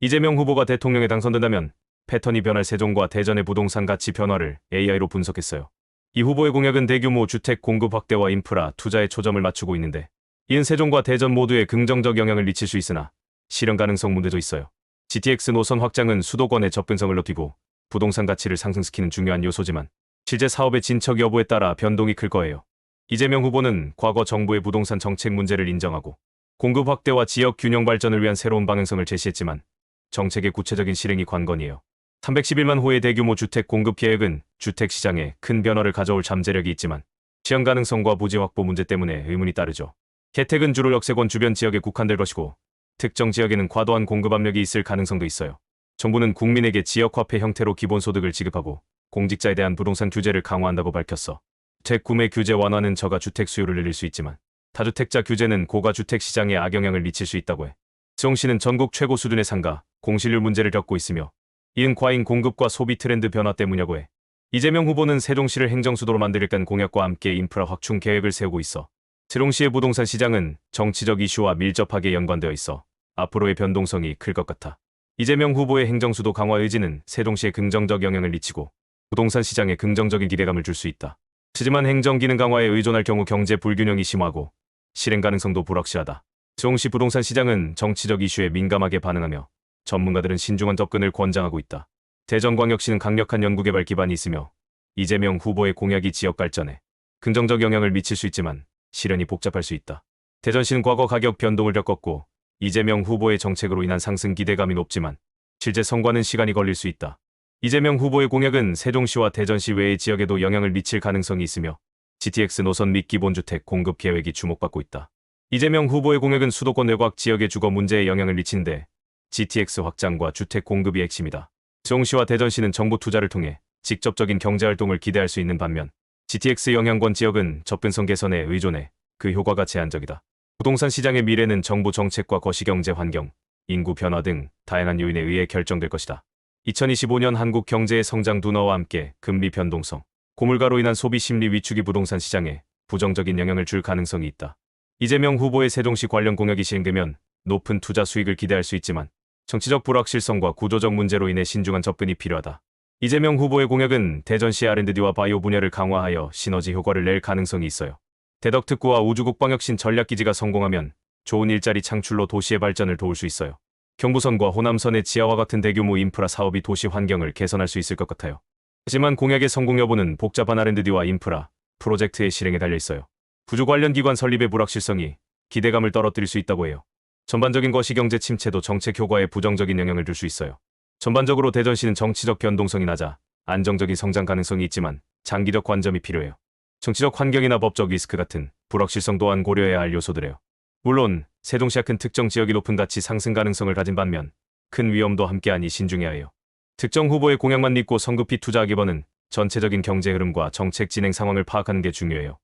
이재명 후보가 대통령에 당선된다면 패턴이 변할 세종과 대전의 부동산 가치 변화를 AI로 분석했어요. 이 후보의 공약은 대규모 주택 공급 확대와 인프라 투자에 초점을 맞추고 있는데, 이는 세종과 대전 모두에 긍정적 영향을 미칠 수 있으나 실현 가능성 문제도 있어요. GTX 노선 확장은 수도권의 접근성을 높이고 부동산 가치를 상승시키는 중요한 요소지만 실제 사업의 진척 여부에 따라 변동이 클 거예요. 이재명 후보는 과거 정부의 부동산 정책 문제를 인정하고 공급 확대와 지역 균형 발전을 위한 새로운 방향성을 제시했지만 정책의 구체적인 실행이 관건이에요. 311만 호의 대규모 주택 공급 계획은 주택 시장에 큰 변화를 가져올 잠재력이 있지만 시행 가능성과 부지 확보 문제 때문에 의문이 따르죠. 혜택은 주로 역세권 주변 지역에 국한될 것이고 특정 지역에는 과도한 공급 압력이 있을 가능성도 있어요. 정부는 국민에게 지역화폐 형태로 기본소득을 지급하고 공직자에 대한 부동산 규제를 강화한다고 밝혔어. 주택 구매 규제 완화는 저가 주택 수요를 늘릴 수 있지만 다주택자 규제는 고가 주택 시장에 악영향을 미칠 수 있다고 해. 세종시는 전국 최고 수준의 상가, 공실률 문제를 겪고 있으며 이는 과잉 공급과 소비 트렌드 변화 때문이라고 해. 이재명 후보는 세종시를 행정수도로 만들겠다는 공약과 함께 인프라 확충 계획을 세우고 있어. 세종시의 부동산 시장은 정치적 이슈와 밀접하게 연관되어 있어 앞으로의 변동성이 클 것 같아. 이재명 후보의 행정수도 강화 의지는 세종시에 긍정적 영향을 미치고 부동산 시장에 긍정적인 기대감을 줄 수 있다. 하지만 행정기능 강화에 의존할 경우 경제 불균형이 심화하고 실행 가능성도 불확실하다. 세종시 부동산 시장은 정치적 이슈에 민감하게 반응하며 전문가들은 신중한 접근을 권장하고 있다. 대전광역시는 강력한 연구개발 기반이 있으며 이재명 후보의 공약이 지역 발전에 긍정적 영향을 미칠 수 있지만 실현이 복잡할 수 있다. 대전시는 과거 가격 변동을 겪었고 이재명 후보의 정책으로 인한 상승 기대감이 높지만 실제 성과는 시간이 걸릴 수 있다. 이재명 후보의 공약은 세종시와 대전시 외의 지역에도 영향을 미칠 가능성이 있으며 GTX 노선 및 기본주택 공급 계획이 주목받고 있다. 이재명 후보의 공약은 수도권 외곽 지역의 주거 문제에 영향을 미치는데 GTX 확장과 주택 공급이 핵심이다. 세종시와 대전시는 정부 투자를 통해 직접적인 경제활동을 기대할 수 있는 반면 GTX 영향권 지역은 접근성 개선에 의존해 그 효과가 제한적이다. 부동산 시장의 미래는 정부 정책과 거시경제 환경, 인구 변화 등 다양한 요인에 의해 결정될 것이다. 2025년 한국 경제의 성장 둔화와 함께 금리 변동성, 고물가로 인한 소비 심리 위축이 부동산 시장에 부정적인 영향을 줄 가능성이 있다. 이재명 후보의 세종시 관련 공약이 시행되면 높은 투자 수익을 기대할 수 있지만 정치적 불확실성과 구조적 문제로 인해 신중한 접근이 필요하다. 이재명 후보의 공약은 대전시 R&D와 바이오 분야를 강화하여 시너지 효과를 낼 가능성이 있어요. 대덕특구와 우주국방혁신 전략기지가 성공하면 좋은 일자리 창출로 도시의 발전을 도울 수 있어요. 경부선과 호남선의 지하와 같은 대규모 인프라 사업이 도시 환경을 개선할 수 있을 것 같아요. 하지만 공약의 성공 여부는 복잡한 R&D와 인프라 프로젝트의 실행에 달려 있어요. 부주 관련 기관 설립의 불확실성이 기대감을 떨어뜨릴 수 있다고 해요. 전반적인 거시경제 침체도 정책 효과에 부정적인 영향을 줄 수 있어요. 전반적으로 대전시는 정치적 변동성이 낮아 안정적인 성장 가능성이 있지만 장기적 관점이 필요해요. 정치적 환경이나 법적 리스크 같은 불확실성 또한 고려해야 할 요소들이에요. 물론 세종시와 큰 특정 지역이 높은 가치 상승 가능성을 가진 반면 큰 위험도 함께하니 신중해야 해요. 특정 후보의 공약만 믿고 성급히 투자하기보다는 전체적인 경제 흐름과 정책 진행 상황을 파악하는 게 중요해요.